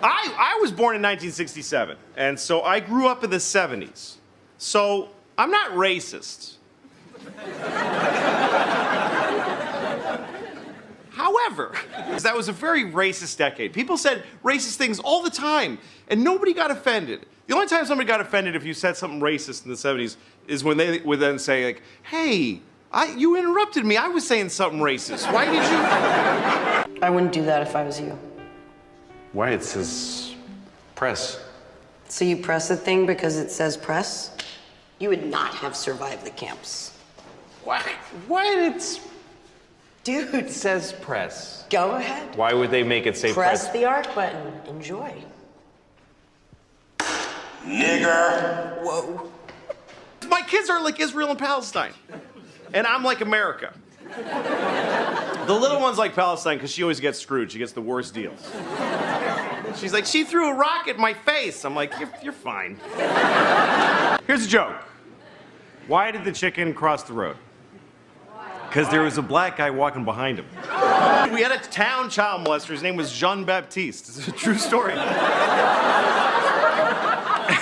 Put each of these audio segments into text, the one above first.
I was born in 1967, and so I grew up in the 70s. So I'm not racist. However, that was a very racist decade. People said racist things all the time, and nobody got offended. The only time somebody got offended if you said something racist in the 70s is when they would then say, like, hey, you interrupted me. I was saying something racist. Why did you? I wouldn't do that if I was you. Why? It says press. So you press the thing because it says press? You would not have survived the camps. Why? It's... Dude. It says press. Go ahead. Why would they make it say press? Press the arc button. Enjoy. Nigger. Whoa. My kids are like Israel and Palestine. And I'm like America. The little one's like Palestine because she always gets screwed. She gets the worst deals. She's like, she threw a rock at my face. I'm like, you're fine. Here's a joke. Why did the chicken cross the road? Because there was a black guy walking behind him. We had a town child molester. His name was Jean-Baptiste. It's a true story.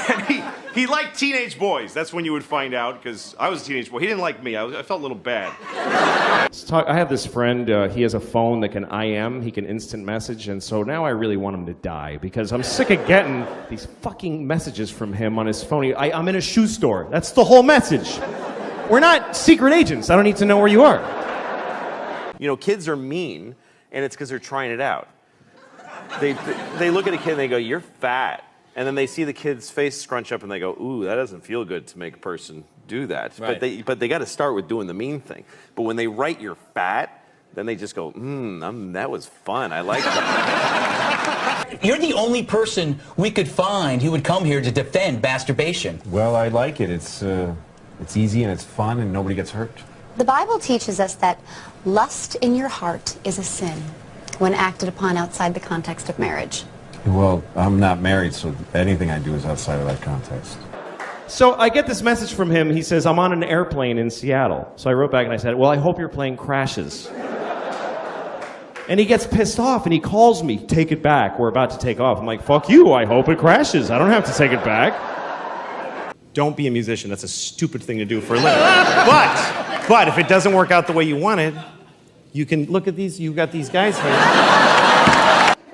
And he liked teenage boys. That's when you would find out, because I was a teenage boy. He didn't like me. I felt a little bad. I have this friend, he has a phone that can IM, he can instant message, and so now I really want him to die, because I'm sick of getting these fucking messages from him on his phone. I'm in a shoe store. That's the whole message. We're not secret agents. I don't need to know where you are. You know, kids are mean, and it's because they're trying it out. They look at a kid and they go, you're fat. And then they see the kid's face scrunch up and they go, ooh, that doesn't feel good to make a person do that. Right. But they got to start with doing the mean thing. But when they write you're fat, then they just go, that was fun. I like that. You're the only person we could find who would come here to defend masturbation. Well, I like it. It's easy and it's fun and nobody gets hurt. The Bible teaches us that lust in your heart is a sin when acted upon outside the context of marriage. Well, I'm not married, so anything I do is outside of that context. So I get this message from him. He says, I'm on an airplane in Seattle. So I wrote back and I said, well, I hope your plane crashes. And he gets pissed off and he calls me, take it back. We're about to take off. I'm like, fuck you, I hope it crashes. I don't have to take it back. Don't be a musician. That's a stupid thing to do for a living. But if it doesn't work out the way you wanted, you can look at these. You've got these guys here.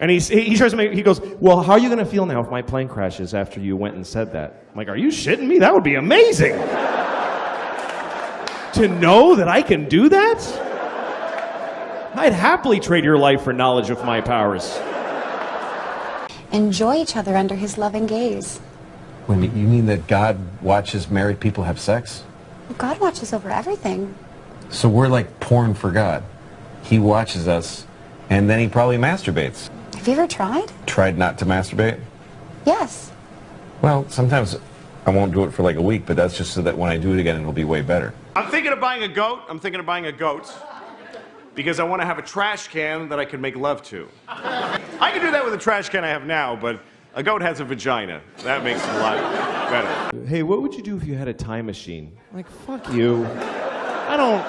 And he tries to make, he goes, well, how are you going to feel now if my plane crashes after you went and said that? I'm like, are you shitting me? That would be amazing. To know that I can do that? I'd happily trade your life for knowledge of my powers. Enjoy each other under his loving gaze. When you mean that God watches married people have sex? God watches over everything. So we're like porn for God. He watches us, and then he probably masturbates. Have you ever tried? Tried not to masturbate? Yes. Well, sometimes I won't do it for like a week, but that's just so that when I do it again, it'll be way better. I'm thinking of buying a goat. Because I want to have a trash can that I can make love to. I can do that with a trash can I have now, but a goat has a vagina. That makes it a lot better. Hey, what would you do if you had a time machine? I'm like, fuck you. I don't...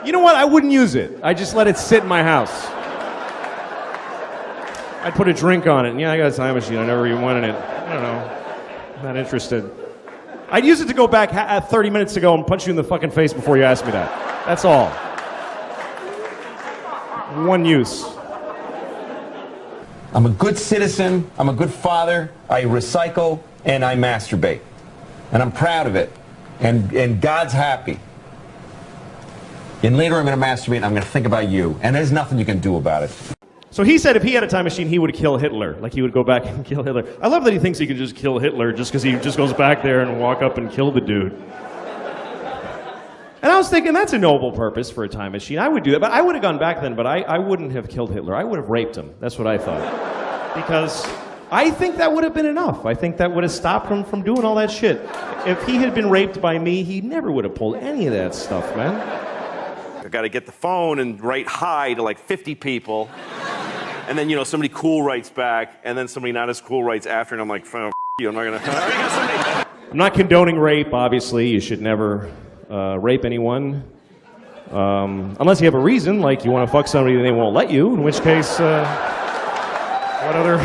You know what? I wouldn't use it. I just let it sit in my house. I'd put a drink on it, and yeah, I got a time machine. I never even wanted it. I don't know. I'm not interested. I'd use it to go back 30 minutes ago and punch you in the fucking face before you asked me that. That's all. One use. I'm a good citizen, I'm a good father, I recycle, and I masturbate. And I'm proud of it. And God's happy. And later I'm going to masturbate and I'm going to think about you. And there's nothing you can do about it. So he said if he had a time machine, he would kill Hitler. Like he would go back and kill Hitler. I love that he thinks he can just kill Hitler just because he just goes back there and walk up and kill the dude. And I was thinking, that's a noble purpose for a time machine. I would do that, but I would have gone back then, but I wouldn't have killed Hitler. I would have raped him. That's what I thought. Because I think that would have been enough. I think that would have stopped him from doing all that shit. If he had been raped by me, he never would have pulled any of that stuff, man. I got to get the phone and write hi to like 50 people. And then, you know, somebody cool writes back, and then somebody not as cool writes after, and I'm like, oh, you, I'm not going to... I'm not condoning rape, obviously. You should never rape anyone. Unless you have a reason, like you want to fuck somebody and they won't let you, in which case... What other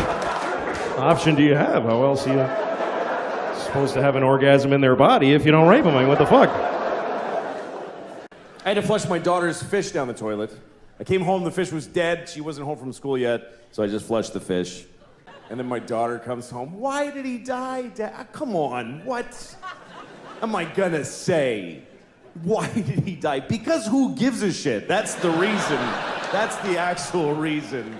option do you have? How else are you supposed to have an orgasm in their body if you don't rape them? I mean, what the fuck? I had to flush my daughter's fish down the toilet. I came home, the fish was dead. She wasn't home from school yet, so I just flushed the fish. And then my daughter comes home. Why did he die, Dad? Come on, what am I gonna say? Why did he die? Because who gives a shit? That's the reason. That's the actual reason.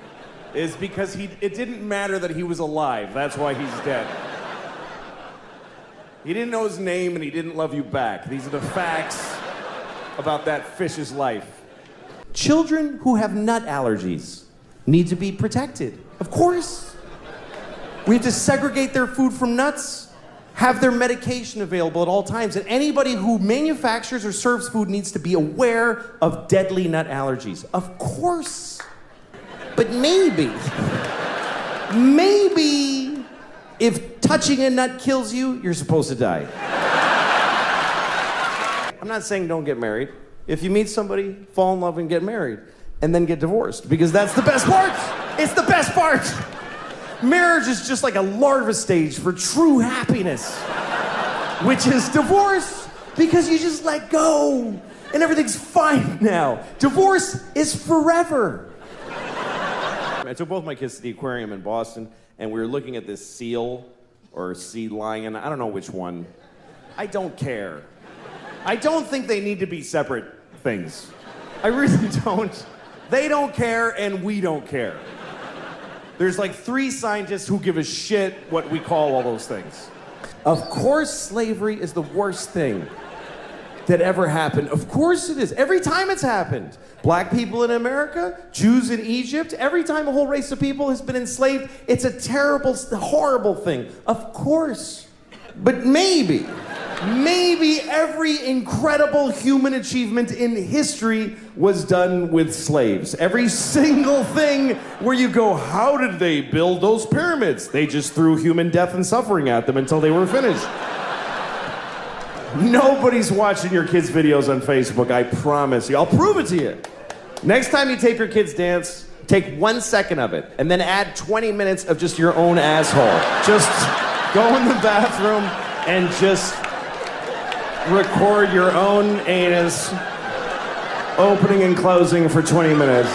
Is because it didn't matter that he was alive. That's why he's dead. He didn't know his name and he didn't love you back. These are the facts about that fish's life. Children who have nut allergies need to be protected. Of course. We have to segregate their food from nuts, have their medication available at all times, and anybody who manufactures or serves food needs to be aware of deadly nut allergies. Of course. But maybe if touching a nut kills you, you're supposed to die. I'm not saying don't get married. If you meet somebody, fall in love and get married, and then get divorced, because that's the best part. It's the best part. Marriage is just like a larva stage for true happiness, which is divorce, because you just let go, and everything's fine now. Divorce is forever. I took both my kids to the aquarium in Boston, and we were looking at this seal, or sea lion, I don't know which one. I don't care. I don't think they need to be separate things. I really don't. They don't care, and we don't care. There's like 3 scientists who give a shit what we call all those things. Of course slavery is the worst thing that ever happened. Of course it is. Every time it's happened. Black people in America, Jews in Egypt, every time a whole race of people has been enslaved, it's a terrible, horrible thing. Of course. But maybe every incredible human achievement in history was done with slaves. Every single thing where you go, how did they build those pyramids? They just threw human death and suffering at them until they were finished. Nobody's watching your kids' videos on Facebook, I promise you. I'll prove it to you. Next time you tape your kids dance, take 1 second of it, and then add 20 minutes of just your own asshole. Just go in the bathroom and just record your own anus opening and closing for 20 minutes.